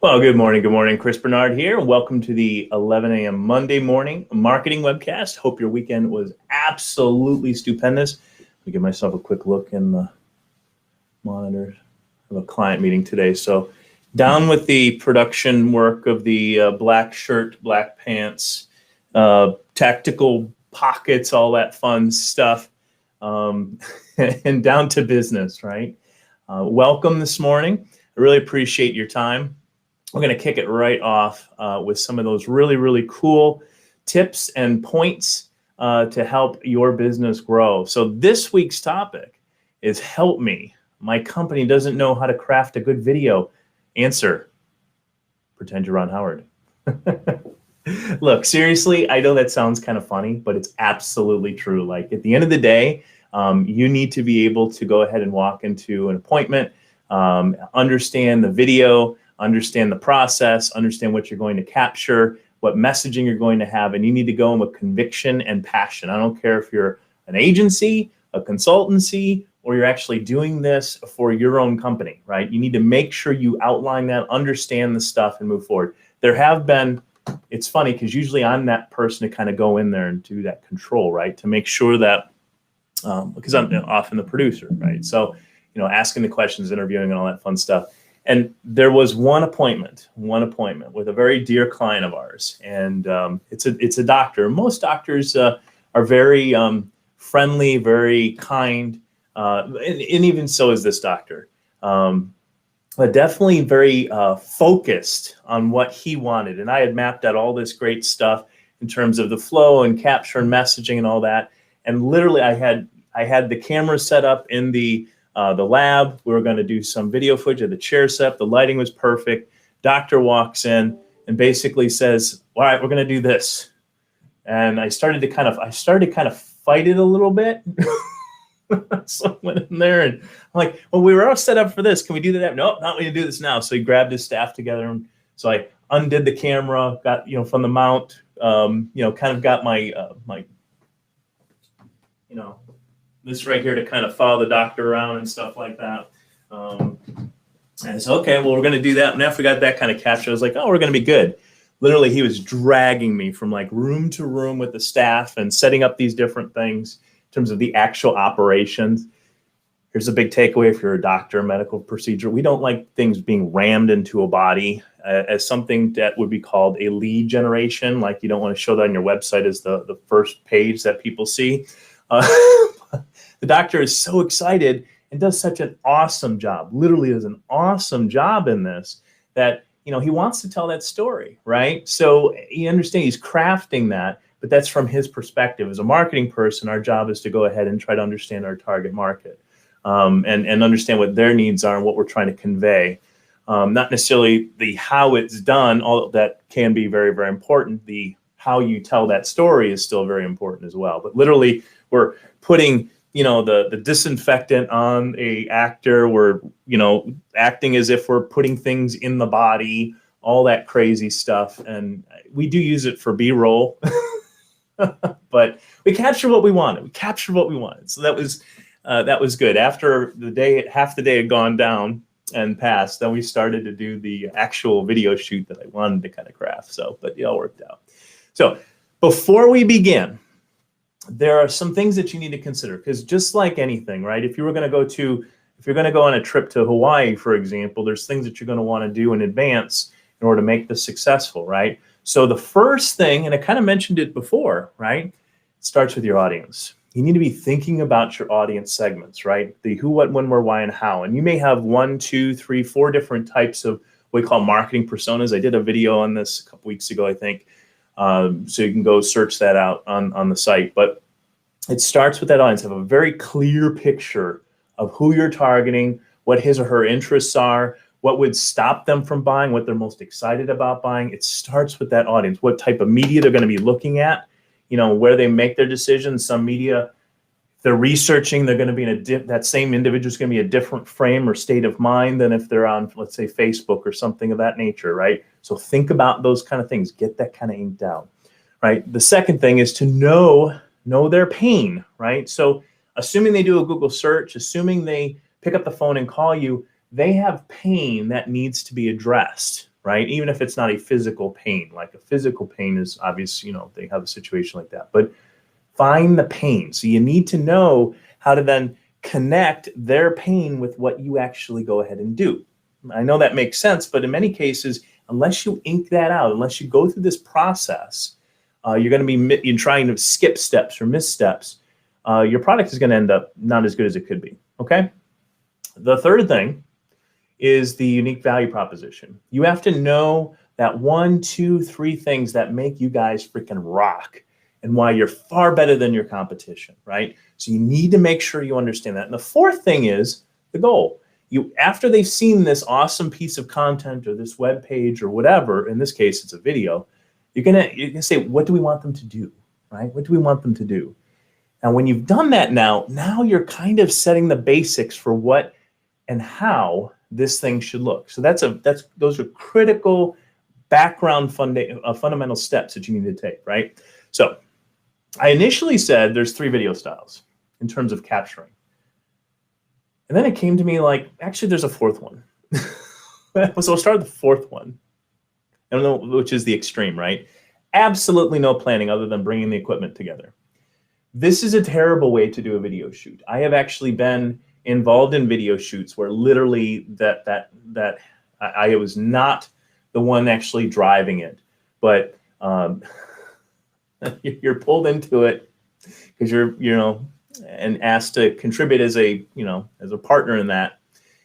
Well, good morning. Good morning. Chris Bernard here. Welcome to the 11 a.m. Monday morning marketing webcast. Hope your weekend was absolutely stupendous. Let me give myself a quick look in the monitor. I have a client meeting today. So down with the production work of the black shirt, black pants, tactical pockets, all that fun stuff, and down to business, right? Welcome this morning. I really appreciate your time. We're going to kick it right off with some of those really, really cool tips and points to help your business grow. So this week's topic is help me. My company doesn't know how to craft a good video. Answer, pretend you're Ron Howard. Look, seriously, I know that sounds kind of funny, but it's absolutely true. Like at the end of the day, you need to be able to go ahead and walk into an appointment, understand the video, understand the process, understand what you're going to capture, what messaging you're going to have, and you need to go in with conviction and passion. I don't care if you're an agency, a consultancy, or you're actually doing this for your own company, right? You need to make sure you outline that, understand the stuff, and move forward. There have been, it's funny because usually I'm that person to kind of go in there and do that control, right? To make sure that, because I'm often the producer, right? So, asking the questions, interviewing, and all that fun stuff. And there was one appointment with a very dear client of ours, and it's a doctor. Most doctors are very friendly, very kind, and even so is this doctor. But definitely very focused on what he wanted. And I had mapped out all this great stuff in terms of the flow and capture and messaging and all that. And literally, I had the camera set up in the lab. We were going to do some video footage of the chair set. The lighting was perfect. Doctor walks in and basically says, "All right, we're going to do this." And I started to kind of fight it a little bit. So I went in there and I'm like, "Well, we were all set up for this. Can we do that?" "Nope, not going to do this now." So he grabbed his staff together, and so I undid the camera, got from the mount, kind of got my this right here to kind of follow the doctor around and stuff like that. And I said, okay, well, we're going to do that. And after we got that kind of captured, I was like, oh, we're going to be good. Literally, he was dragging me from like room to room with the staff and setting up these different things in terms of the actual operations. Here's a big takeaway if you're a doctor, medical procedure. We don't like things being rammed into a body as something that would be called a lead generation. Like you don't want to show that on your website as the first page that people see. The doctor is so excited and does such an awesome job, literally does an awesome job in this that, he wants to tell that story, right? So you understand he's crafting that, but that's from his perspective. As a marketing person, our job is to go ahead and try to understand our target market and understand what their needs are and what we're trying to convey. Not necessarily the how it's done, all that can be very, very important. The how you tell that story is still very important as well. But literally, we're putting, the disinfectant on a actor. We're, acting as if we're putting things in the body, all that crazy stuff. And we do use it for B-roll, but we capture what we wanted. So that was good. After half the day had gone down and passed, then we started to do the actual video shoot that I wanted to kind of craft. So, but it all worked out. So before we begin, there are some things that you need to consider, because just like anything, right? If you're going to go on a trip to Hawaii, for example, there's things that you're going to want to do in advance in order to make this successful, right? So the first thing, and I kind of mentioned it before, right? It starts with your audience. You need to be thinking about your audience segments, right? The who, what, when, where, why, and how. And you may have 1, 2, 3, 4 different types of what we call marketing personas. I did a video on this a couple weeks ago, I think. So you can go search that out on the site. But it starts with that audience. Have a very clear picture of who you're targeting, what his or her interests are, what would stop them from buying, what they're most excited about buying. It starts with that audience, what type of media they're going to be looking at, where they make their decisions. Some media, if they're researching, they're going to be that same individual is going to be a different frame or state of mind than if they're on, let's say, Facebook or something of that nature, right? So think about those kind of things. Get that kind of inked out, right? The second thing is to know their pain, right? So assuming they do a Google search, assuming they pick up the phone and call you, they have pain that needs to be addressed, right? Even if it's not a physical pain, like a physical pain is obvious, they have a situation like that, but find the pain. So you need to know how to then connect their pain with what you actually go ahead and do. I know that makes sense, but in many cases, unless you ink that out, unless you go through this process, you're going to be trying to skip steps or missteps. Your product is going to end up not as good as it could be. Okay. The third thing is the unique value proposition. You have to know that 1, 2, 3 things that make you guys freaking rock and why you're far better than your competition, right? So you need to make sure you understand that. And the fourth thing is the goal. After they've seen this awesome piece of content or this web page or whatever, in this case, it's a video, you're gonna say, what do we want them to do, right? What do we want them to do? And when you've done that now you're kind of setting the basics for what and how this thing should look. So those are critical background fundamental steps that you need to take, right? So I initially said there's 3 video styles in terms of capturing. And then it came to me like, actually, there's a 4th one. So I'll start with the 4th one, I don't know, which is the extreme, right? Absolutely no planning other than bringing the equipment together. This is a terrible way to do a video shoot. I have actually been involved in video shoots where literally I was not the one actually driving it, but you're pulled into it because you're and asked to contribute as a partner in that.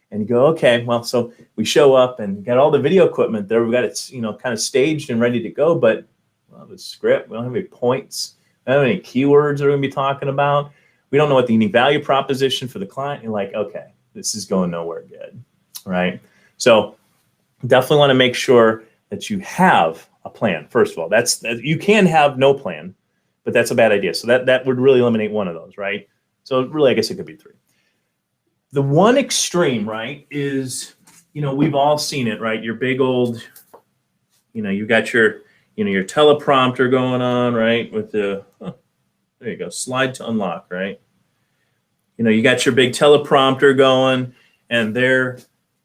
And you go, okay, well, so we show up and got all the video equipment there. We've got it, kind of staged and ready to go, but the script, we don't have any points. We don't have any keywords we're going to be talking about. We don't know what the unique value proposition for the client. You're like, okay, this is going nowhere good, right? So definitely want to make sure that you have a plan. First of all, you can have no plan, but that's a bad idea. So that would really eliminate one of those, right? So really, I guess it could be 3. The one extreme, right, is, we've all seen it, right? Your big old, you got your, your teleprompter going on, right? With the, there you go, slide to unlock, right? You got your big teleprompter going and they're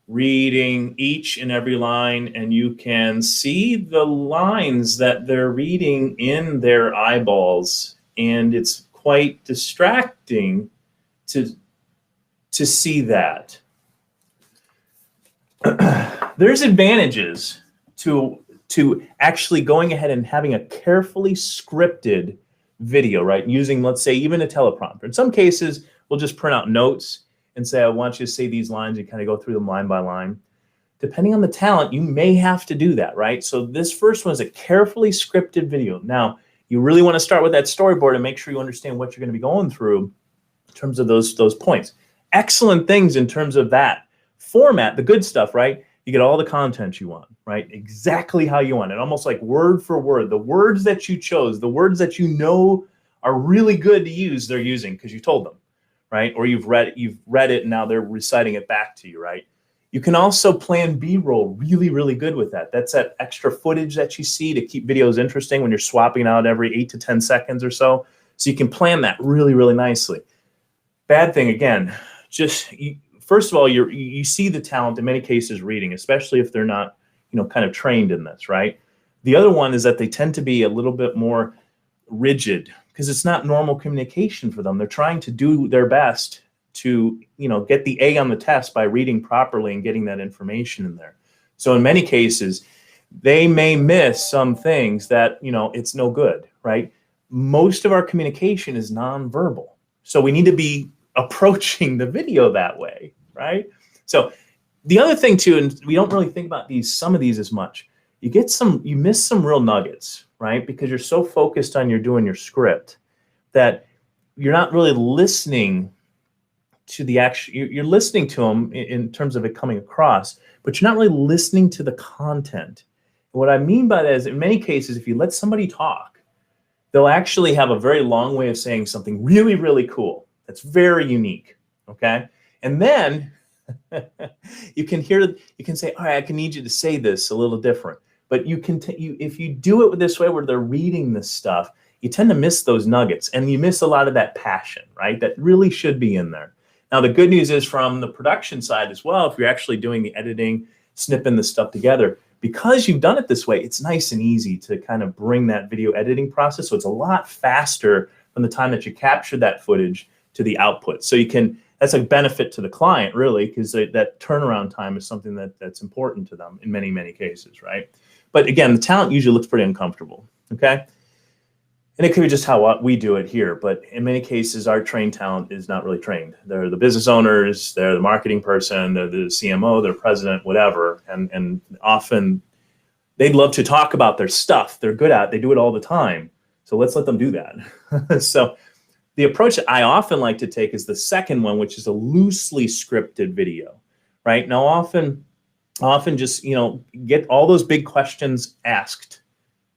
reading each and every line, and you can see the lines that they're reading in their eyeballs, and it's quite distracting to see that. There's advantages to actually going ahead and having a carefully scripted video, right? Using, let's say, even a teleprompter. In some cases, we'll just print out notes and say, I want you to say these lines, and kind of go through them line by line. Depending on the talent, you may have to do that, right? So this first one is a carefully scripted video. Now, you really want to start with that storyboard and make sure you understand what you're going to be going through in terms of those points. Excellent things in terms of that format, the good stuff, right? You get all the content you want, right? Exactly how you want it, almost like word for word. The words that you chose, the words that are really good to use, they're using because you told them, right? Or you've read it and now they're reciting it back to you, right? You can also plan B-roll really, really good with that. That's that extra footage that you see to keep videos interesting when you're swapping out every 8 to 10 seconds or so. So you can plan that really, really nicely. Bad thing, again, first of all, you see the talent in many cases reading, especially if they're not, kind of trained in this, right? The other one is that they tend to be a little bit more rigid because it's not normal communication for them. They're trying to do their best to, get the A on the test by reading properly and getting that information in there. So in many cases, they may miss some things that, it's no good, right? Most of our communication is nonverbal. So we need to be approaching the video that way, right? So the other thing too, and we don't really think about some of these as much, you miss some real nuggets, right? Because you're so focused on doing your script that you're not really listening to you're listening to them in terms of it coming across, but you're not really listening to the content. And what I mean by that is, in many cases, if you let somebody talk, they'll actually have a very long way of saying something really, really cool. That's very unique, okay? And then you can say, all right, I can need you to say this a little different. But if you do it this way where they're reading this stuff, you tend to miss those nuggets and you miss a lot of that passion, right? That really should be in there. Now, the good news is from the production side as well, if you're actually doing the editing, snipping the stuff together, because you've done it this way, it's nice and easy to kind of bring that video editing process. So it's a lot faster from the time that you capture that footage to the output. So you can, that's a benefit to the client really, because that turnaround time is something that's important to them in many, many cases, right? But again, the talent usually looks pretty uncomfortable, okay? And it could be just how we do it here, but in many cases, our trained talent is not really trained. They're the business owners, they're the marketing person, they're the CMO, they're president, whatever. And often they'd love to talk about their stuff they're good at. They do it all the time. So let's let them do that. So the approach that I often like to take is the second one, which is a loosely scripted video, right? Now, often just, get all those big questions asked.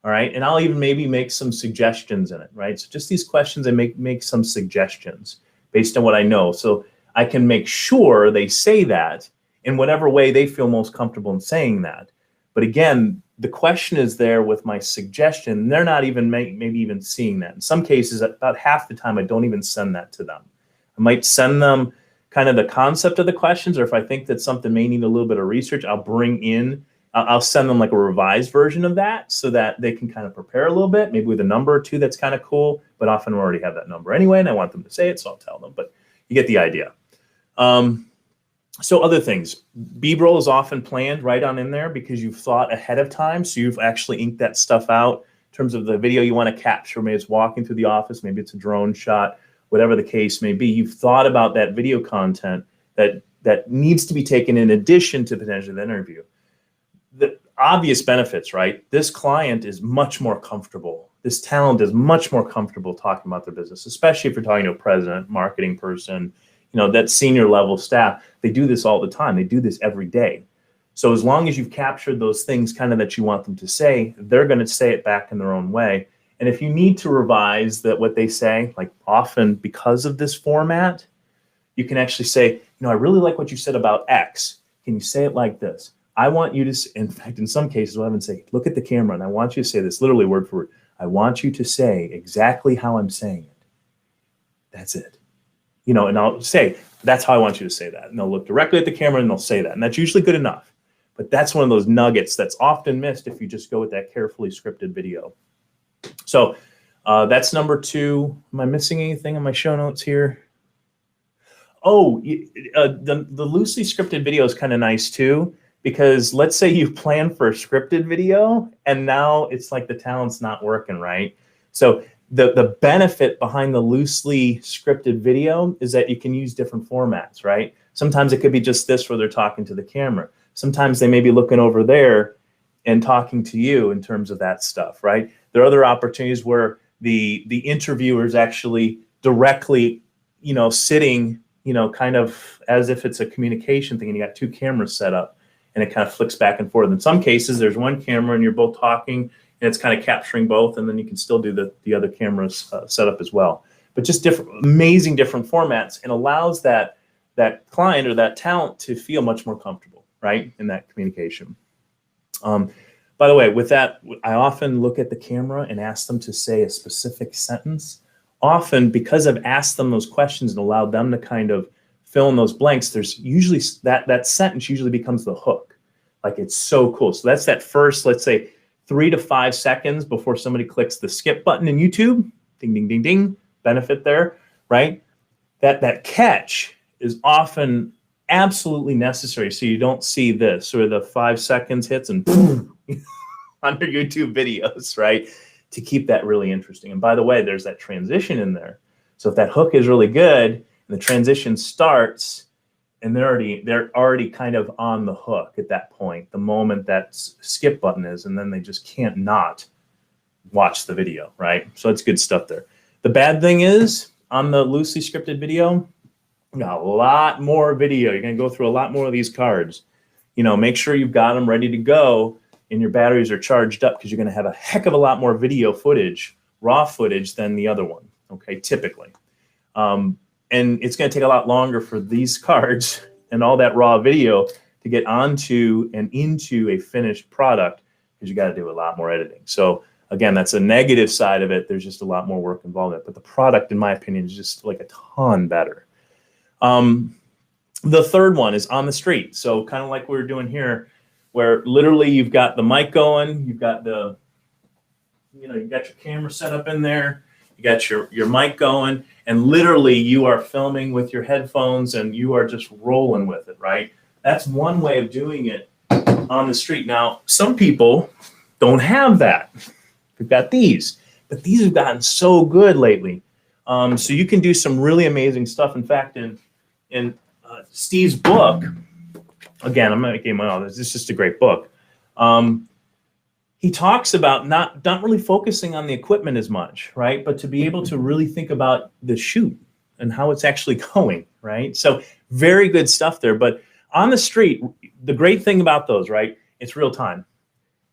All right, and I'll even maybe make some suggestions in it, right? So just these questions, I make some suggestions based on what I know. So I can make sure they say that in whatever way they feel most comfortable in saying that. But again, the question is there with my suggestion. They're not even maybe even seeing that. In some cases, about half the time, I don't even send that to them. I might send them kind of the concept of the questions, or if I think that something may need a little bit of research, I'll send them like a revised version of that so that they can kind of prepare a little bit, maybe with a number or two that's kind of cool, but often we already have that number anyway, and I want them to say it, so I'll tell them, but you get the idea. So other things, B-roll is often planned right on in there because you've thought ahead of time, so you've actually inked that stuff out in terms of the video you want to capture. Maybe it's walking through the office, maybe it's a drone shot, whatever the case may be. You've thought about that video content that needs to be taken in addition to potentially the interview. The obvious benefits, right? This client is much more comfortable. This talent is much more comfortable talking about their business, especially if you're talking to a president, marketing person, that senior level staff. They do this all the time. They do this every day. So as long as you've captured those things kind of that you want them to say, they're going to say it back in their own way. And if you need to revise what they say, like often because of this format, you can actually say, I really like what you said about X. Can you say it like this? I want you to, in fact, in some cases, we'll have them say, look at the camera, and I want you to say this, literally word for word. I want you to say exactly how I'm saying it. That's it. And I'll say, that's how I want you to say that. And they'll look directly at the camera and they'll say that. And that's usually good enough. But that's one of those nuggets that's often missed if you just go with that carefully scripted video. So that's number 2. Am I missing anything on my show notes here? Oh, the loosely scripted video is kind of nice too. Because let's say you plan for a scripted video and now it's like the talent's not working, right? So the benefit behind the loosely scripted video is that you can use different formats, right? Sometimes it could be just this where they're talking to the camera. Sometimes they may be looking over there and talking to you in terms of that stuff, right? There are other opportunities where the interviewer is actually directly, sitting, kind of as if it's a communication thing and you got 2 cameras set up. And it kind of flicks back and forth. In some cases, there's one camera and you're both talking and it's kind of capturing both, and then you can still do the other cameras setup as well. But just amazing different formats, and allows that client or that talent to feel much more comfortable, right, in that communication. By the way, with that, I often look at the camera and ask them to say a specific sentence. Often, because I've asked them those questions and allowed them to kind of fill in those blanks, there's usually that sentence usually becomes the hook. Like, it's so cool. So that's that first, let's say, 3 to 5 seconds before somebody clicks the skip button in YouTube. Ding, ding, ding, ding. Benefit there, right? That catch is often absolutely necessary, so you don't see this or the 5 seconds hits and boom, on your YouTube videos, right? To keep that really interesting. And by the way, there's that transition in there. So if that hook is really good, and the transition starts, and they're already kind of on the hook at that point, the moment that skip button is, and then they just can't not watch the video, right? So it's good stuff there. The bad thing is, on the loosely scripted video, you got a lot more video. You're going to go through a lot more of these cards. Make sure you've got them ready to go and your batteries are charged up, because you're going to have a heck of a lot more video footage, raw footage, than the other one, okay, typically. And it's going to take a lot longer for these cards and all that raw video to get onto and into a finished product, because you got to do a lot more editing. So again, that's a negative side of it. There's just a lot more work involved in it. But the product, in my opinion, is just like a ton better. The third one is on the street. So kind of like we were doing here, where literally you've got the mic going, you've got you've got your camera set up in there, you got your mic going, and literally you are filming with your headphones and you are just rolling with it, right? That's one way of doing it on the street. Now, some people don't have that. We've got these, but these have gotten so good lately. So you can do some really amazing stuff. In fact, in Steve's book, again, I'm not making my own. This is just a great book. He talks about not really focusing on the equipment as much, right? But to be able to really think about the shoot and how it's actually going, right? So very good stuff there. But on the street, the great thing about those, right? It's real time.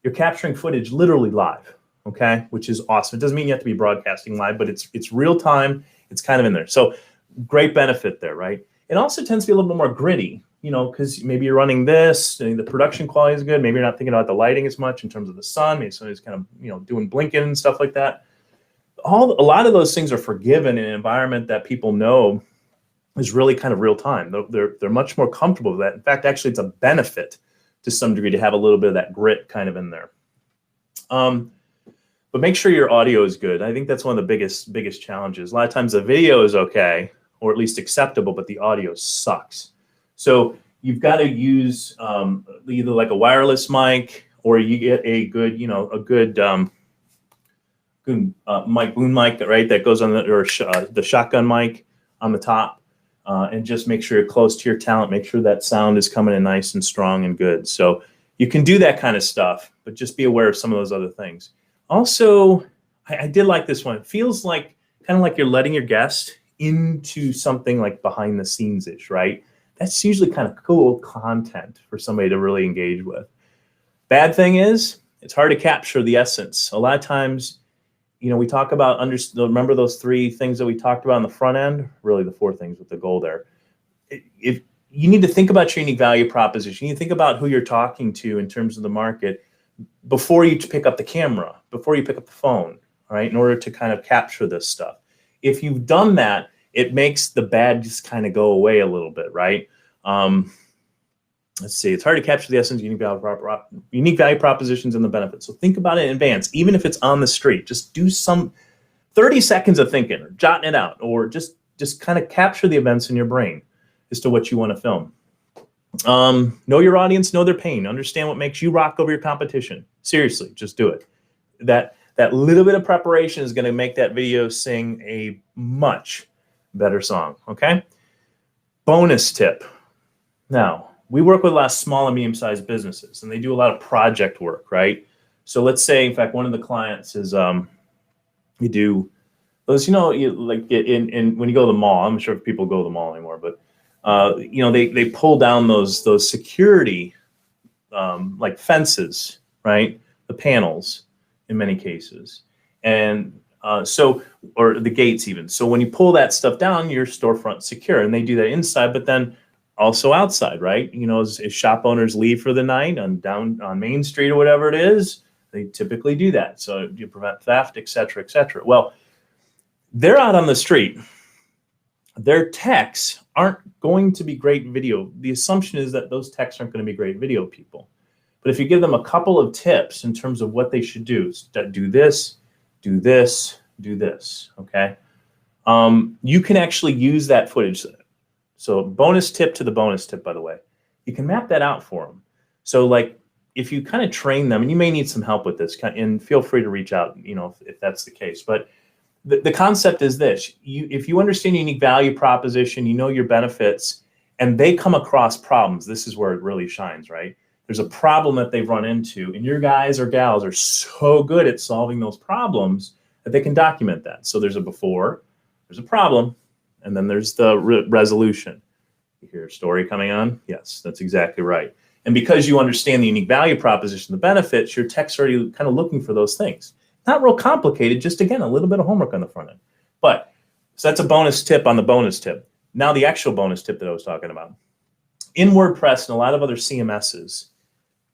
You're capturing footage literally live, okay? Which is awesome. It doesn't mean you have to be broadcasting live, but it's real time. It's kind of in there. So great benefit there, right? It also tends to be a little bit more gritty, because maybe you're running this, and the production quality is good. Maybe you're not thinking about the lighting as much in terms of the sun. Maybe somebody's kind of, doing blinking and stuff like that. A lot of those things are forgiven in an environment that people know is really kind of real time. They're much more comfortable with that. In fact, actually, it's a benefit to some degree to have a little bit of that grit kind of in there. But make sure your audio is good. I think that's one of the biggest challenges. A lot of times the video is okay, or at least acceptable, but the audio sucks. So you've got to use either like a wireless mic, or you get a good, mic, boom mic, right? That goes on the shotgun mic on the top, and just make sure you're close to your talent. Make sure that sound is coming in nice and strong and good. So you can do that kind of stuff, but just be aware of some of those other things. Also, I did like this one. It feels like kind of like you're letting your guest into something like behind the scenes-ish, right? That's usually kind of cool content for somebody to really engage with. Bad thing is, it's hard to capture the essence. A lot of times, we talk about, remember those 3 things that we talked about on the front end? Really the 4 things with the goal there. If you need to think about your unique value proposition, you think about who you're talking to in terms of the market before you pick up the camera, before you pick up the phone, right? In order to kind of capture this stuff. If you've done that, it makes the bad just kind of go away a little bit, right? Let's see. It's hard to capture the essence of unique value propositions and the benefits. So think about it in advance, even if it's on the street. Just do some 30 seconds of thinking, or jotting it out, or just kind of capture the events in your brain as to what you want to film. Know your audience, know their pain, understand what makes you rock over your competition. Seriously, just do it. That little bit of preparation is going to make that video sing a much better song, okay? Bonus tip. Now, we work with a lot of small and medium-sized businesses, and they do a lot of project work, right? So let's say, in fact, one of the clients is, we do those, when you go to the mall, I'm not sure if people go to the mall anymore, but they pull down those security, like fences, right? The panels in many cases. And or the gates even. So when you pull that stuff down, your storefront's secure, and they do that inside, but then also outside, right? As shop owners leave for the night down on Main Street or whatever it is, they typically do that. So you prevent theft, et cetera, et cetera. Well, they're out on the street. Their techs aren't going to be great video. The assumption is that those techs aren't going to be great video people. But if you give them a couple of tips in terms of what they should do, do this, do this, do this, okay? You can actually use that footage. So bonus tip to the bonus tip, by the way. You can map that out for them. So like if you kind of train them, and you may need some help with this, and feel free to reach out, if that's the case. But the concept is this. If you understand your unique value proposition, your benefits, and they come across problems, this is where it really shines, right? There's a problem that they've run into, and your guys or gals are so good at solving those problems that they can document that. So there's a before, there's a problem, and then there's the resolution. You hear a story coming on? Yes, that's exactly right. And because you understand the unique value proposition, the benefits, your tech's already kind of looking for those things. Not real complicated, just again, a little bit of homework on the front end. But so that's a bonus tip on the bonus tip. Now the actual bonus tip that I was talking about. In WordPress and a lot of other CMSs,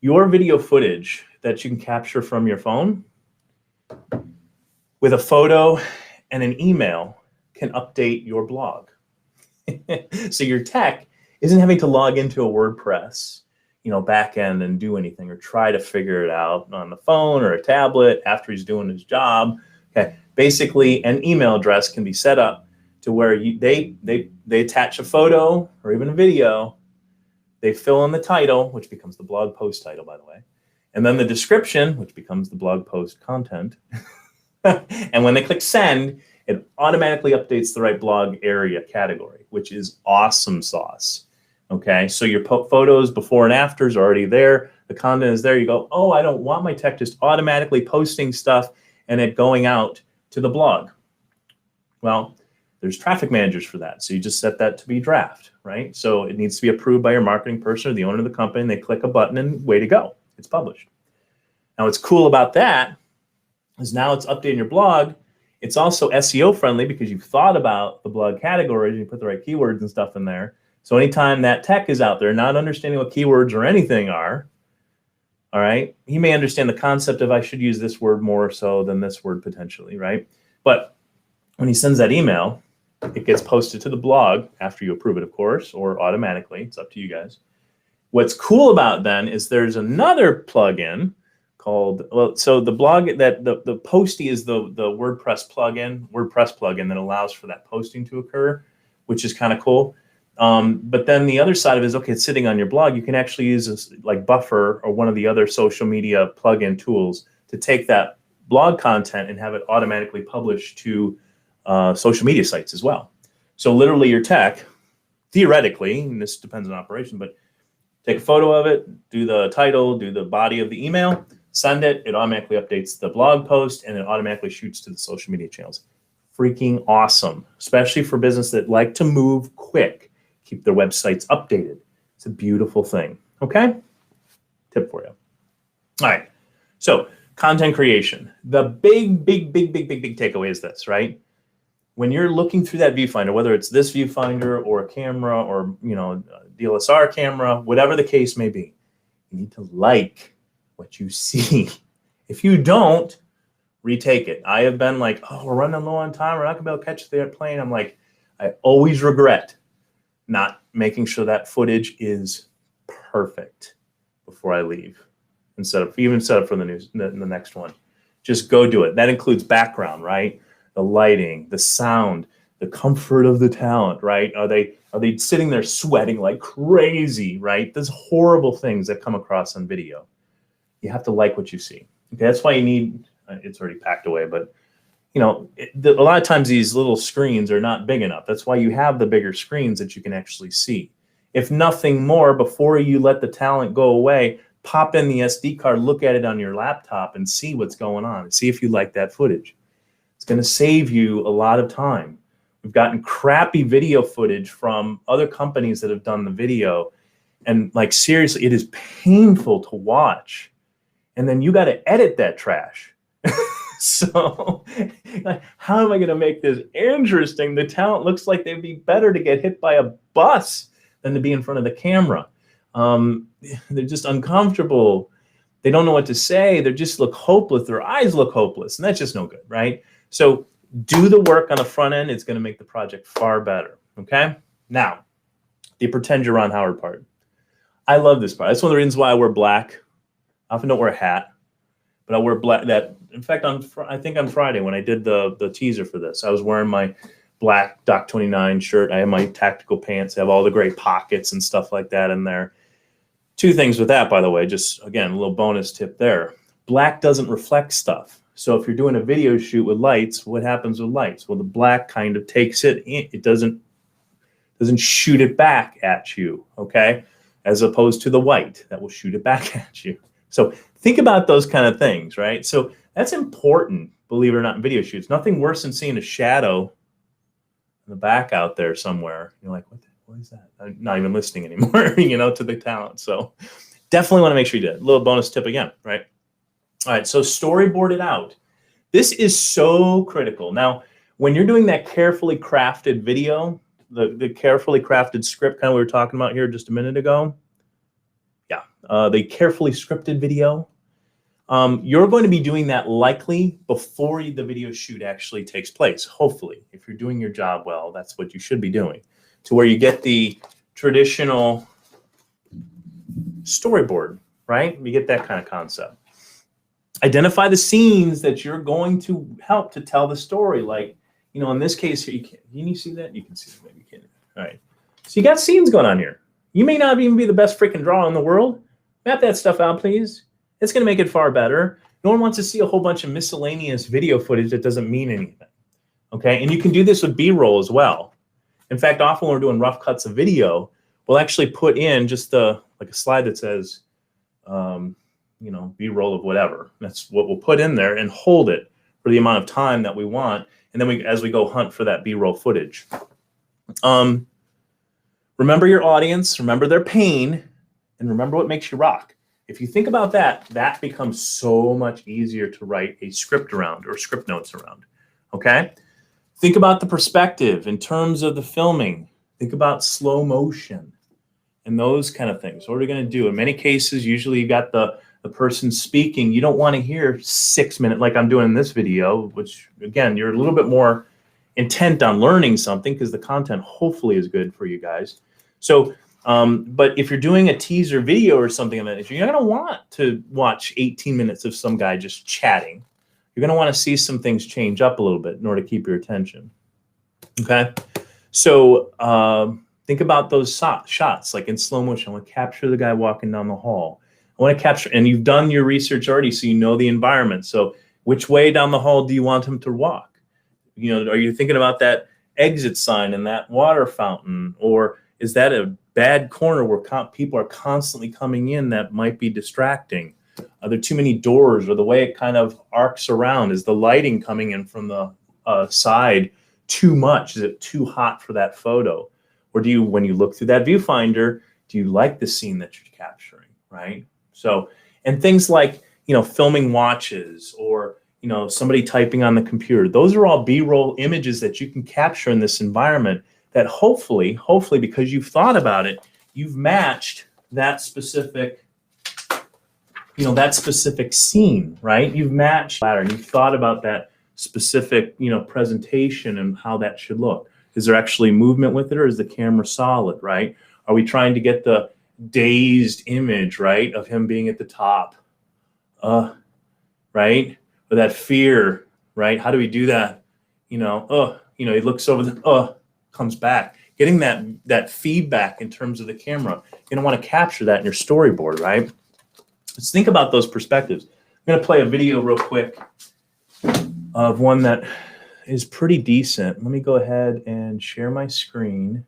your video footage that you can capture from your phone with a photo and an email can update your blog. So your tech isn't having to log into a WordPress, back end and do anything or try to figure it out on the phone or a tablet after he's doing his job. Okay, basically an email address can be set up to where they attach a photo or even a video. They fill in the title, which becomes the blog post title, by the way, and then the description, which becomes the blog post content. And when they click send, it automatically updates the right blog area category, which is awesome sauce. Okay, so your photos before and afters are already there. The content is there. You go, oh, I don't want my tech just automatically posting stuff and it going out to the blog. Well, there's traffic managers for that. So you just set that to be draft, right? So it needs to be approved by your marketing person or the owner of the company. And they click a button and way to go. It's published. Now, what's cool about that is now it's updating your blog. It's also SEO friendly because you've thought about the blog categories and you put the right keywords and stuff in there. So anytime that tech is out there, not understanding what keywords or anything are, all right, he may understand the concept of I should use this word more so than this word potentially, right? But when he sends that email, it gets posted to the blog after you approve it, of course, or automatically. It's up to you guys. What's cool about then is there's another plugin called, well, so the blog that the Posty is the WordPress plugin that allows for that posting to occur, which is kind of cool. But then the other side of it is, okay, it's sitting on your blog. You can actually use this like Buffer or one of the other social media plugin tools to take that blog content and have it automatically published to social media sites as well. So literally your tech, theoretically, and this depends on operation, but take a photo of it, do the title, do the body of the email, send it, it automatically updates the blog post, and it automatically shoots to the social media channels. Freaking awesome, especially for business that like to move quick, keep their websites updated. It's a beautiful thing, okay? Tip for you. All right, so content creation. The big takeaway is this, right? When you're looking through that viewfinder, whether it's this viewfinder or a camera or a DSLR camera, whatever the case may be, you need to like what you see. If you don't, retake it. I have been like, oh, we're running low on time. We're not gonna be able to catch the plane. I'm like, I always regret not making sure that footage is perfect before I leave. Even set up for the next one. Just go do it. That includes background, right? The lighting, the sound, the comfort of the talent, right? Are they sitting there sweating like crazy, right? There's horrible things that come across on video. You have to like what you see. Okay, that's why you need, it's already packed away, but a lot of times these little screens are not big enough. That's why you have the bigger screens that you can actually see. If nothing more, before you let the talent go away, pop in the SD card, look at it on your laptop and see what's going on and see if you like that footage. It's going to save you a lot of time. We've gotten crappy video footage from other companies that have done the video. And like, seriously, it is painful to watch. And then you got to edit that trash. So like, how am I going to make this interesting? The talent looks like they'd be better to get hit by a bus than to be in front of the camera. They're just uncomfortable. They don't know what to say. They just look hopeless. Their eyes look hopeless. And that's just no good, right? So do the work on the front end. It's going to make the project far better, okay? Now, the pretend you're Ron Howard part. I love this part. That's one of the reasons why I wear black. I often don't wear a hat, but I wear black. In fact, I think on Friday when I did the teaser for this, I was wearing my black Doc 29 shirt. I have my tactical pants. I have all the great pockets and stuff like that in there. Two things with that, by the way, just again, a little bonus tip there. Black doesn't reflect stuff. So if you're doing a video shoot with lights, what happens with lights? Well, the black kind of takes it in. It doesn't shoot it back at you, okay? As opposed to the white that will shoot it back at you. So think about those kind of things, right? So that's important, believe it or not, in video shoots. Nothing worse than seeing a shadow in the back out there somewhere. You're like, what is that? I'm not even listening anymore, to the talent. So definitely want to make sure you do it. A little bonus tip again, right? All right, so storyboard it out. This is so critical. Now, when you're doing that carefully crafted video, the carefully crafted script kind of we were talking about here just a minute ago, the carefully scripted video, you're going to be doing that likely before the video shoot actually takes place, hopefully. If you're doing your job well, that's what you should be doing, to where you get the traditional storyboard, right? You get that kind of concept. Identify the scenes that you're going to help to tell the story. Like, you know, in this case here, can you see that? You can see it, maybe you can. All right. So you got scenes going on here. You may not even be the best freaking drawer in the world. Map that stuff out, please. It's going to make it far better. No one wants to see a whole bunch of miscellaneous video footage that doesn't mean anything. Okay, and you can do this with B-roll as well. In fact, often when we're doing rough cuts of video, we'll actually put in just like a slide that says, you know, B-roll of whatever. That's what we'll put in there and hold it for the amount of time that we want. And then as we go hunt for that B-roll footage. Remember your audience, remember their pain, and remember what makes you rock. If you think about that, that becomes so much easier to write a script around or script notes around, okay? Think about the perspective in terms of the filming. Think about slow motion and those kind of things. What are we going to do? In many cases, usually you got the person speaking. You don't want to hear 6 minutes like I'm doing in this video, which, again, you're a little bit more intent on learning something because the content hopefully is good for you guys. So, but if you're doing a teaser video or something of that nature, you're going to want to watch 18 minutes of some guy just chatting. You're going to want to see some things change up a little bit in order to keep your attention. Okay. So think about those shots, like in slow motion. I want to capture the guy walking down the hall. I want to capture, and you've done your research already, so you know the environment. So which way down the hall do you want him to walk? You know, are you thinking about that exit sign and that water fountain? Or is that a bad corner where people are constantly coming in that might be distracting? Are there too many doors, or the way it kind of arcs around? Is the lighting coming in from the side too much? Is it too hot for that photo? Or do you, when you look through that viewfinder, do you like the scene that you're capturing, right? So, and things like, you know, filming watches or, you know, somebody typing on the computer. Those are all B-roll images that you can capture in this environment that hopefully, because you've thought about it, you've matched that specific, you know, that specific scene, right? You've matched that and you've thought about that specific, you know, presentation and how that should look. Is there actually movement with it, or is the camera solid, right? Are we trying to get the dazed image, right, of him being at the top, right? Or that fear, right? How do we do that? You know, he looks over the, comes back. Getting that feedback in terms of the camera. You're gonna want to capture that in your storyboard, right? Let's think about those perspectives. I'm gonna play a video real quick of one that is pretty decent. Let me go ahead and share my screen.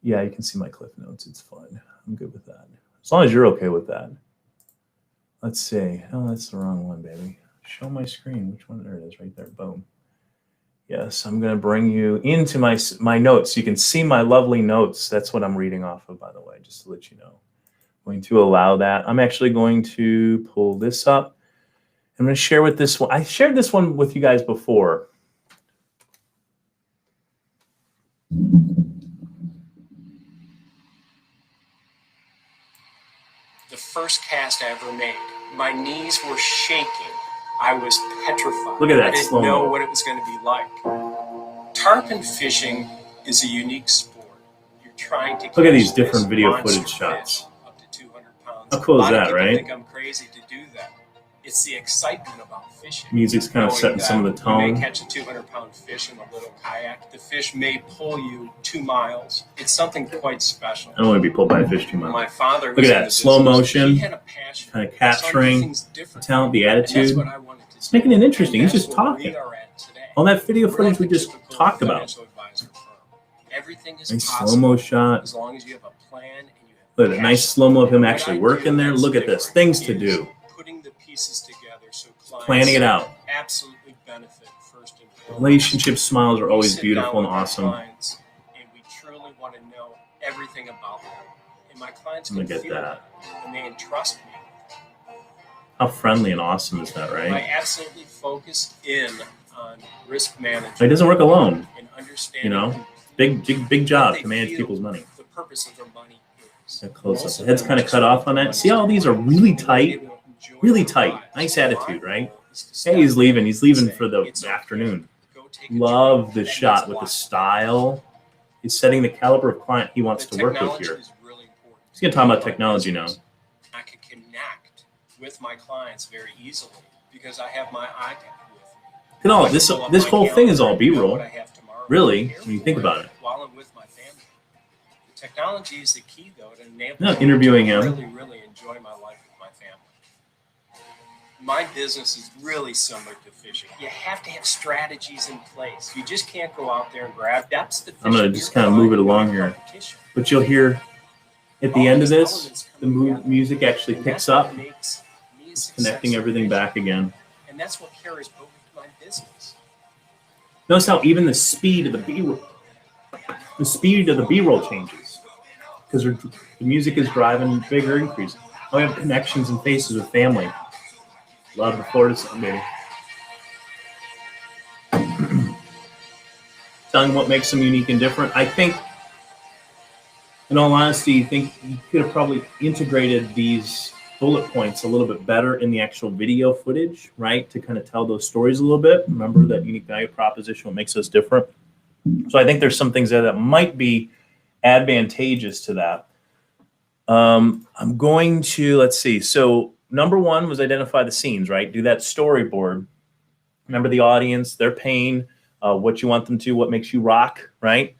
Yeah, you can see my cliff notes. It's fine. I'm good with that. As long as you're okay with that. Let's see. Oh, that's the wrong one, baby. Show my screen. Which one? There it is right there. Boom. Yes, I'm going to bring you into my notes. You can see my lovely notes. That's what I'm reading off of, by the way, just to let you know. I'm going to allow that. I'm actually going to pull this up. I'm going to share with this one. I shared this one with you guys before. The first cast I ever made, my knees were shaking. I was petrified. Look at that. I didn't know what it was going to be like. Tarpon fishing is a unique sport. You're trying to look at these different video footage shots. Up to 200 pounds. How cool is that, right? A lot of people think I'm crazy to do that. It's the excitement about fishing. Music's kind of setting some of the tone. You may catch a 200-pound fish in a little kayak. The fish may pull you 2 miles. It's something quite special. I don't want to be pulled by a fish 2 miles. My father, look at that slow motion, he had a passion, kind of capturing the talent, the attitude. It's making it interesting. He's just talking. All that video footage we just talked about. Everything is nice slow-mo shot. As long as you have a plan and you have look at a nice slow-mo of him actually working there. Look at this. Things to do. Putting the pieces together so planning it out. Absolutely benefit first and foremost. Relationship smiles are always beautiful and awesome. And we truly want to know everything about them. And my clients can feel that. And they entrust me. How friendly and awesome is that, right? I absolutely focus in on risk management. It doesn't work alone. And understanding, you know, big job to manage people's money. The purpose of their money is. That close up. The head's kind of cut off on that. See how these are really tight? Really tight. Nice attitude, right? Hey, he's leaving for the afternoon. Love the shot with the style. He's setting the caliber of client he wants to work with here. He's going to talk about technology now. I can connect with my clients very easily because I have my iPad with me. You know, this whole thing is all B-roll, really, when you think about it. While I'm with my family. The technology is the key, though, to enable Not interviewing me him. to really enjoy my life with my family. My business is really similar to fishing. You have to have strategies in place. You just can't go out there and grab. That's the I'm going to just kind of move it along here. But you'll hear at the end of this, the music actually picks up. It's connecting everything back again. And that's what carries over my business. Notice how even the speed of the B-roll changes because the music is driving bigger increase. We have connections and faces with family. Love the Florida sun, baby. Telling what makes them unique and different. I think, in all honesty, I think you could have probably integrated these bullet points a little bit better in the actual video footage, right? To kind of tell those stories a little bit. Remember that unique value proposition, what makes us different. So I think there's some things there that might be advantageous to that. I'm going to, let's see. So number one was identify the scenes, right? Do that storyboard. Remember the audience, their pain, what you want them to, what makes you rock, right?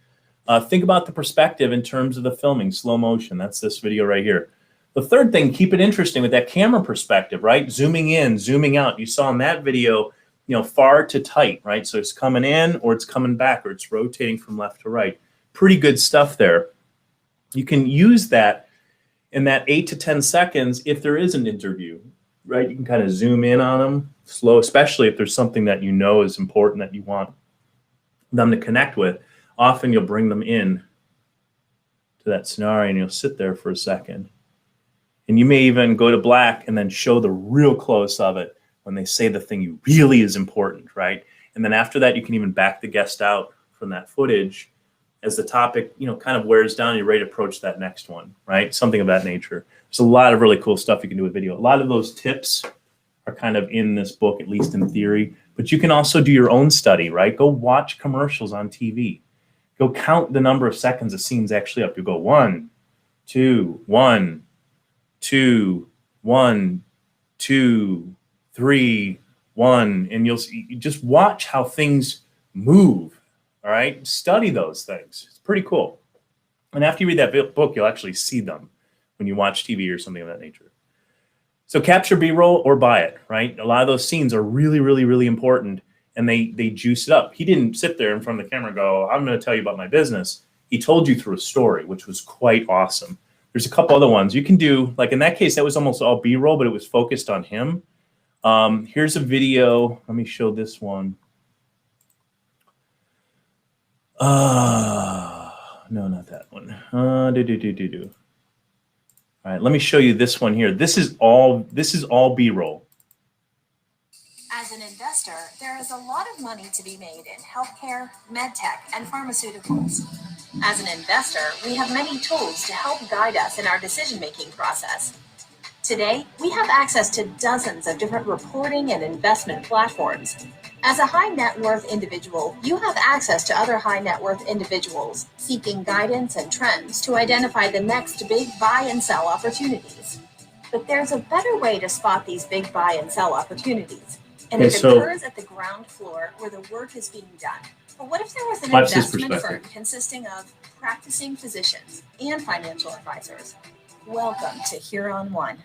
Think about the perspective in terms of the filming, slow motion. That's this video right here. The third thing, keep it interesting with that camera perspective, right? Zooming in, zooming out. You saw in that video, far to tight, right? So it's coming in or it's coming back or it's rotating from left to right. Pretty good stuff there. You can use that in that 8 to 10 seconds if there is an interview, right? You can kind of zoom in on them slow, especially if there's something that you know is important that you want them to connect with. Often you'll bring them in to that scenario and you'll sit there for a second. And you may even go to black and then show the real close of it when they say the thing you really is important, right? And then after that, you can even back the guest out from that footage as the topic, kind of wears down, you're ready to approach that next one, right? Something of that nature. There's a lot of really cool stuff you can do with video. A lot of those tips are kind of in this book, at least in theory, but you can also do your own study, right? Go watch commercials on TV. Go count the number of seconds a scene's actually up. You go 1, 2, 1, 2, 1, 2, 3, 1, and you just watch how things move. All right, study those things. It's pretty cool. And after you read that book, you'll actually see them when you watch TV or something of that nature. So capture B-roll or buy it, right? A lot of those scenes are really, really, really important, and they juice it up. He didn't sit there in front of the camera and go, I'm going to tell you about my business. He told you through a story, which was quite awesome. There's a couple other ones you can do. Like in that case, that was almost all B-roll, but it was focused on him. Here's a video. Let me show this one. No, not that one. All right, let me show you this one here. This is all B-roll. As an investor, there is a lot of money to be made in healthcare, medtech, and pharmaceuticals. As an investor, we have many tools to help guide us in our decision-making process. Today, we have access to dozens of different reporting and investment platforms. As a high net worth individual, you have access to other high net worth individuals seeking guidance and trends to identify the next big buy and sell opportunities. But there's a better way to spot these big buy and sell opportunities. And it occurs at the ground floor where the work is being done. But what if there was an investment firm consisting of practicing physicians and financial advisors? Welcome to Huron One.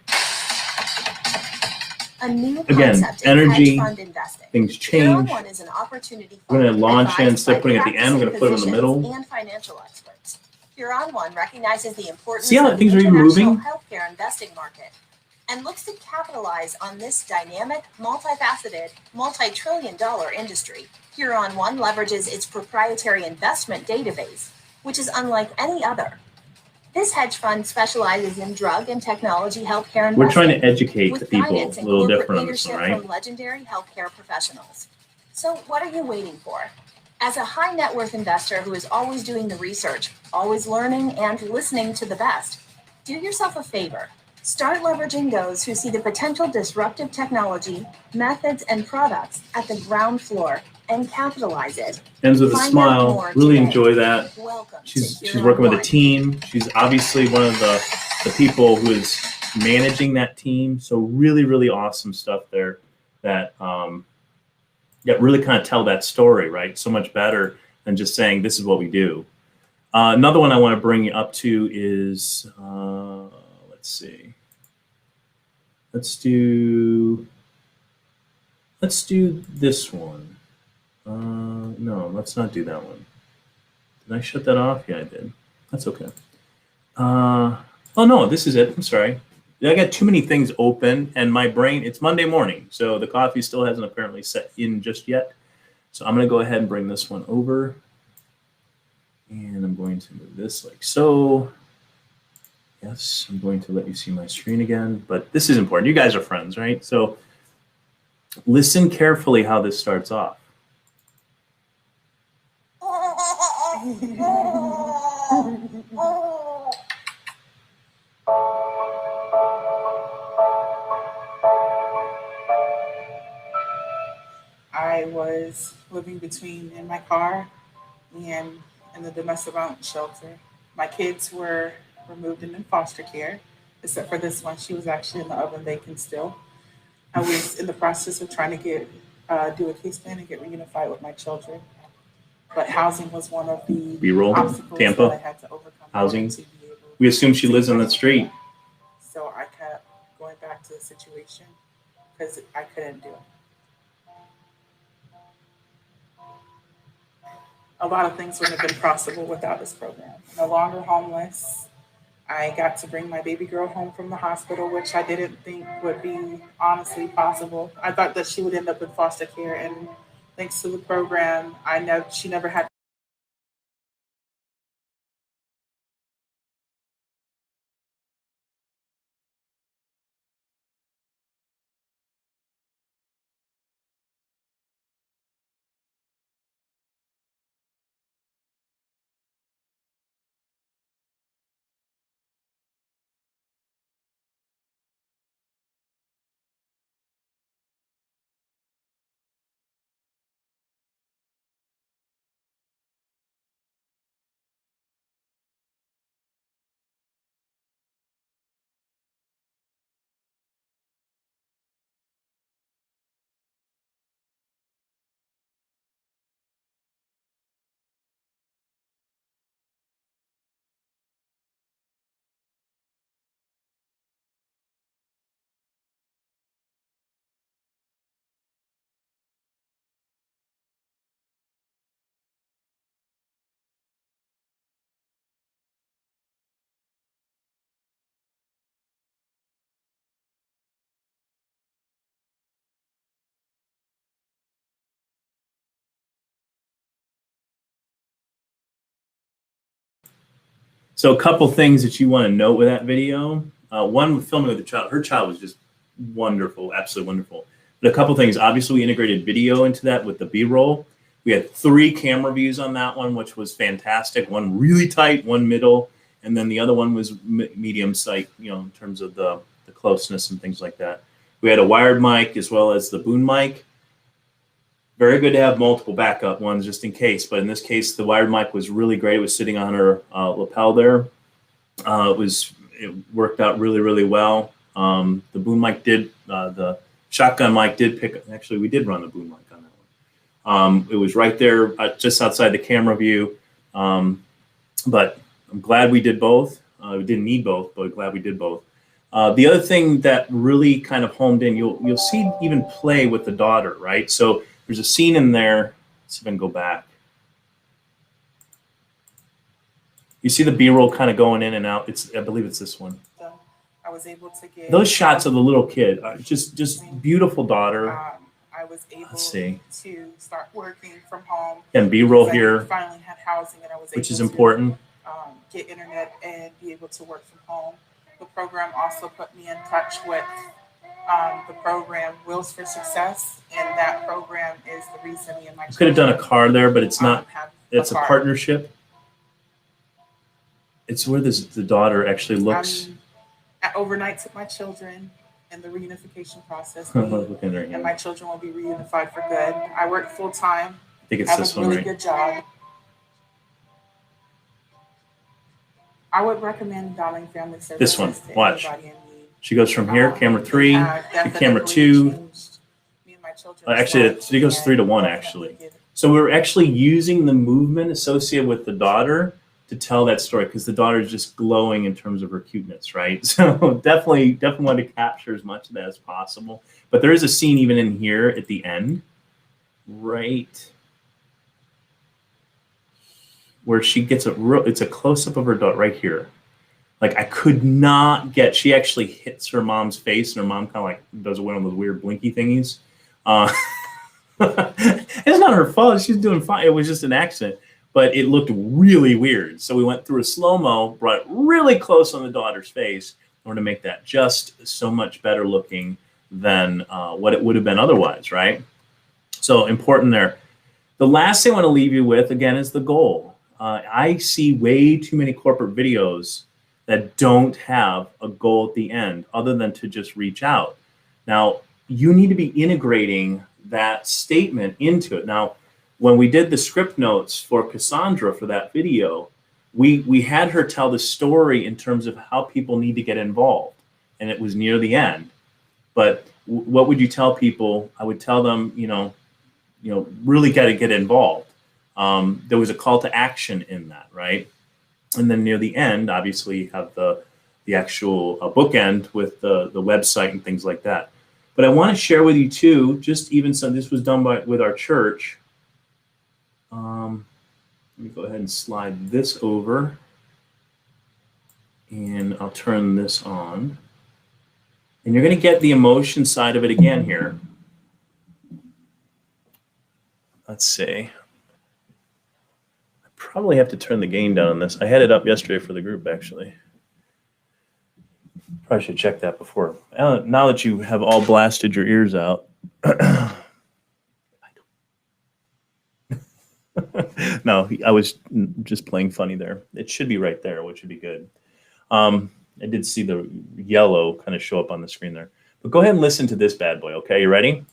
A new concept in hedge fund investing. Things change. Huron One is an opportunity we're going to launch it instead of putting it at the end. We're going to put it in the middle. And financial experts. Huron One recognizes the importance of the international healthcare investing market and looks to capitalize on this dynamic, multifaceted, multi-trillion-dollar industry. Huron One leverages its proprietary investment database, which is unlike any other. This hedge fund specializes in drug and technology healthcare investing. We're trying to educate the people a little different on this one, right? From legendary healthcare professionals. So what are you waiting for? As a high net worth investor who is always doing the research, always learning and listening to the best, do yourself a favor. Start leveraging those who see the potential disruptive technology, methods, and products at the ground floor and capitalize it. Ends with a smile. Really enjoy that. She's working with a team. She's obviously one of the the people who is managing that team. So really, really awesome stuff there that really kind of tell that story, right? So much better than just saying this is what we do. Another one I want to bring you up to is, let's see. Let's do this one. No, let's not do that one. Did I shut that off? Yeah, I did. That's okay. Oh no, this is it. I'm sorry. I got too many things open and my brain, it's Monday morning, so the coffee still hasn't apparently set in just yet. So I'm going to go ahead and bring this one over. And I'm going to move this like so. Yes, I'm going to let you see my screen again, but this is important. You guys are friends, right? So listen carefully how this starts off. I was living in my car and in the domestic violence shelter. My kids were removed and in foster care, except for this one. She was actually in the oven baking still. I was in the process of trying to do a case plan and get reunified with my children. But housing was one of the B-roll, obstacles Tampa, that I had to overcome. housing. To be able We assume she lives on the street. So I kept going back to the situation because I couldn't do it. A lot of things wouldn't have been possible without this program. No longer homeless. I got to bring my baby girl home from the hospital, which I didn't think would be honestly possible. I thought that she would end up in foster care, and thanks to the program, she never had. So a couple things that you want to note with that video. One, with filming with the child, her child was just wonderful, absolutely wonderful. But a couple things, obviously we integrated video into that with the B-roll. We had 3 camera views on that one, which was fantastic. One really tight, one middle, and then the other one was medium sight, in terms of the closeness and things like that. We had a wired mic as well as the boom mic. Very good to have multiple backup ones just in case, but in this case, the wired mic was really great. It was sitting on her lapel there. It worked out really, really well. The boom mic the shotgun mic did pick, actually we did run the boom mic on that one. It was right there just outside the camera view, but I'm glad we did both. We didn't need both, but glad we did both. The other thing that really kind of homed in, you'll see even play with the daughter, right? So there's a scene in there. Let's see if I can go back. You see the B-roll kind of going in and out. I believe it's this one. So I was able to get those shots of the little kid. Just beautiful daughter. I was able to start working from home. And B-roll here. I finally had housing, and I was which able is important. To get internet and be able to work from home. The program also put me in touch with the program Wheels for Success, and that program is the reason me and my could have done a car there, but it's not. It's a partnership. It's where the daughter actually looks. At overnights with my children in the reunification process. And my children will be reunified for good. I work full time. I think it's this one, right? Have a really good job. I would recommend Darling Family Services This one, to watch. anybody in need. She goes from here, camera They 3 have to camera definitely 2. changed me and my children's Actually, lives, it goes and 3 to 1, definitely actually. give- So we're actually using the movement associated with the daughter to tell that story, because the daughter is just glowing in terms of her cuteness, right? So definitely want to capture as much of that as possible. But there is a scene even in here at the end, right, where she gets it's a close-up of her daughter right here. Like, I could not get, she actually hits her mom's face, and her mom kind of like does one of those weird blinky thingies. It's not her fault. She's doing fine. It was just an accident, but it looked really weird. So we went through a slow-mo, brought it really close on the daughter's face in order to make that just so much better looking than what it would have been otherwise, right? So important there. The last thing I want to leave you with, again, is the goal. I see way too many corporate videos that don't have a goal at the end other than to just reach out. Now, you need to be integrating that statement into it. Now, when we did the script notes for Cassandra for that video, we had her tell the story in terms of how people need to get involved, and it was near the end. But what would you tell people? I would tell them, really got to get involved. There was a call to action in that, right? And then near the end, obviously, you have the actual bookend with the website and things like that. But I want to share with you too, just even some, this was done with our church. Let me go ahead and slide this over, and I'll turn this on. And you're going to get the emotion side of it again here. Let's see. I probably have to turn the gain down on this. I had it up yesterday for the group, actually. Probably should check that before. Now that you have all blasted your ears out. No, I was just playing funny there. It should be right there, which would be good. I did see the yellow kind of show up on the screen there. But go ahead and listen to this bad boy, okay? You ready?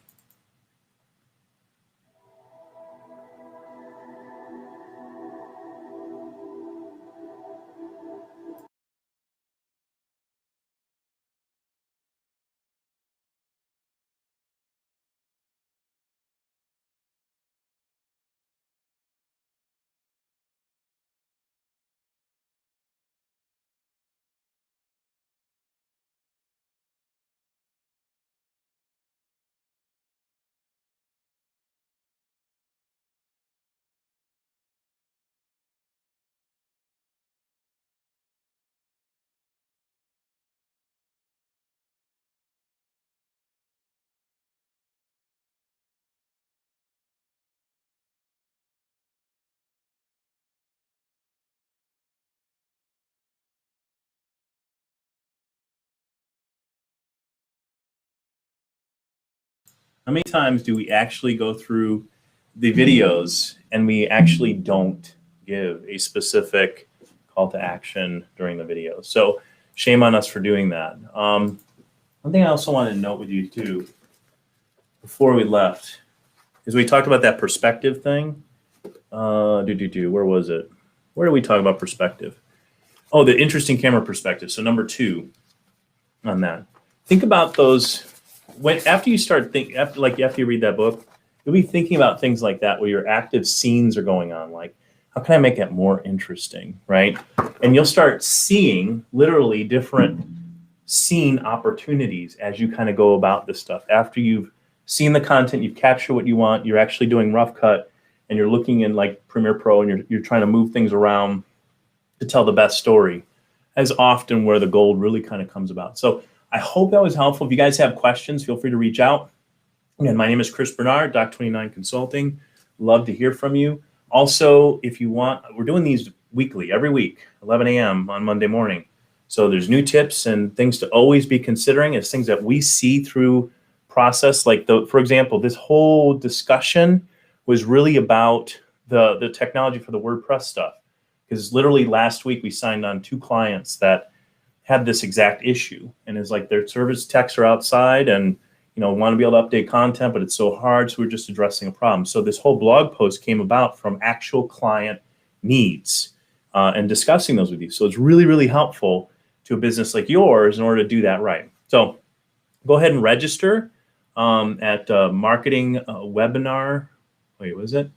How many times do we actually go through the videos and we actually don't give a specific call to action during the video? So shame on us for doing that. One thing I also wanted to note with you too, before we left, is we talked about that perspective thing. Where was it? Where did we talk about perspective? Oh, the interesting camera perspective. So number 2 on that. Think about those. After you read that book, you'll be thinking about things like that where your active scenes are going on. Like, how can I make it more interesting, right? And you'll start seeing literally different scene opportunities as you kind of go about this stuff. After you've seen the content, you've captured what you want, you're actually doing rough cut, and you're looking in like Premiere Pro, and you're trying to move things around to tell the best story, as often where the gold really kind of comes about. So I hope that was helpful. If you guys have questions, feel free to reach out. Again, my name is Chris Bernard, Doc29 Consulting. Love to hear from you. Also, if you want, we're doing these weekly, every week, 11 a.m. on Monday morning. So there's new tips and things to always be considering as things that we see through process. Like, for example, this whole discussion was really about the technology for the WordPress stuff. Because literally last week we signed on 2 clients that had this exact issue, and it's like their service techs are outside and want to be able to update content, but it's so hard, so we're just addressing a problem. So this whole blog post came about from actual client needs. and discussing those with you. So it's really, really helpful to a business like yours in order to do that right. So go ahead and register at marketing webinar. Wait, was it?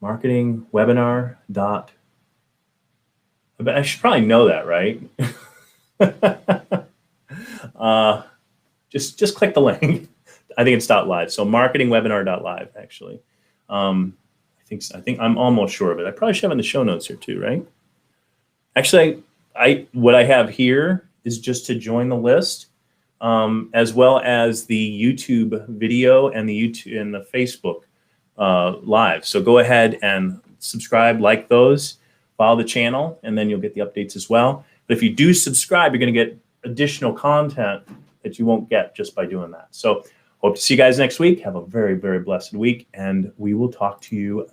Marketing webinar dot. I should probably know that, right? Just click the link. I think it's .live. So marketingwebinar.live actually. I think I'm almost sure of it. I probably should have in the show notes here too, right? Actually, what I have here is just to join the list, as well as the YouTube video and the Facebook live. So go ahead and subscribe, like those, follow the channel, and then you'll get the updates as well. But if you do subscribe, you're going to get additional content that you won't get just by doing that. So hope to see you guys next week. Have a very, very blessed week, and we will talk to you